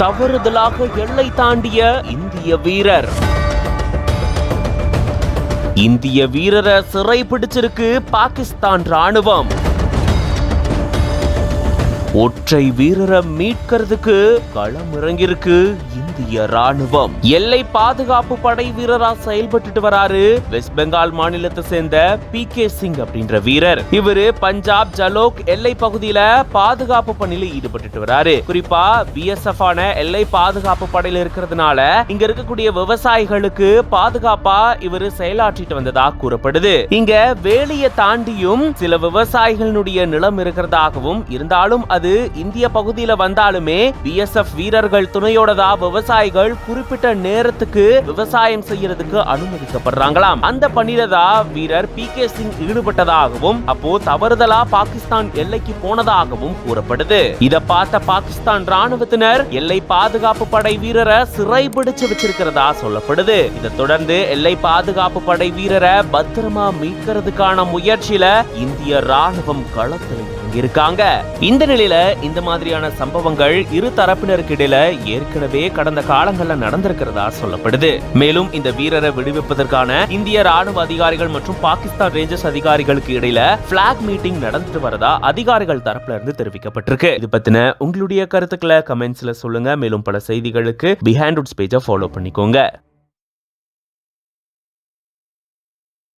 தவறுதலாக எல்லை தாண்டிய இந்திய வீரர். இந்திய வீரரை சிறை பிடிச்சிருக்கு பாகிஸ்தான் ராணுவம். ஒற்றை வீரரை மீட்கிறதுக்கு களம் இறங்கியிருக்கு இந்திய ராணுவம். எல்லை பாதுகாப்பு படை வீரரா செயல்பட்டு வராரு வெஸ்ட் பெங்கால் மாநிலத்தை சேர்ந்த PK சிங் அப்படின்ற வீரர். இவரு பஞ்சாப் ஜலோக் எல்லை பகுதியில பாதுகாப்பு பணியில ஈடுபட்டு வராரு. குறிப்பா BSF ஆன எல்லை பாதுகாப்பு படையில இருக்கிறதுனால இங்க இருக்கக்கூடிய விவசாயிகளுக்கு பாதுகாப்பா இவரு செயலாற்றிட்டு வந்ததா கூறப்படுது. இங்க வேலியை தாண்டியும் சில விவசாயிகளுடைய நிலம் இருக்கிறதாகவும், இருந்தாலும் அது இந்திய பகுதியில வந்தாலுமே BSF வீரர்கள் துணையோட தான் விவசாயிகள் குறிப்பிட்ட நேரத்துக்கு விவசாயம் செய்யறதுக்கு அனுமதிக்கப்படுறாங்களாம். அந்த பணியில தான் வீரர் PK சிங் ஈடுபட்டதாகவும், அப்போ தவறுதலா பாகிஸ்தான் எல்லைக்கு போனதாகவும் கூறப்படுது. இத பார்த்த பாகிஸ்தான் ராணுவத்தினர் எல்லை பாதுகாப்பு படை வீரரை சிறை பிடிச்சு வச்சிருக்கிறதா சொல்லப்படுது. இதை தொடர்ந்து எல்லை பாதுகாப்பு படை வீரரை பத்திரமா மீட்கிறதுக்கான முயற்சியில இந்திய ராணுவம் களத்தில் இருக்காங்க. இந்த நிலையில இந்த மாதிரியான சம்பவங்கள் இரு தரப்பினருக்கு இடையில ஏற்கனவே கடந்த காலங்கள்ல நடந்திருக்கிறதா சொல்லப்படுது. மேலும் இந்த வீரரை விடுவிப்பதற்கான இந்திய ராணுவ அதிகாரிகள் மற்றும் பாகிஸ்தான் ரேஞ்சர்ஸ் அதிகாரிகளுக்கு இடையில பிளாக் மீட்டிங் நடந்துட்டு வரதா அதிகாரிகள் தரப்புல இருந்து தெரிவிக்கப்பட்டிருக்கு. இது பத்தின உங்களுடைய கருத்துக்களை கமெண்ட்ஸ்ல சொல்லுங்க. மேலும் பல செய்திகளுக்கு பிஹைண்ட் ரூட்ஸ் பேஜை ஃபாலோ பண்ணிக்கோங்க.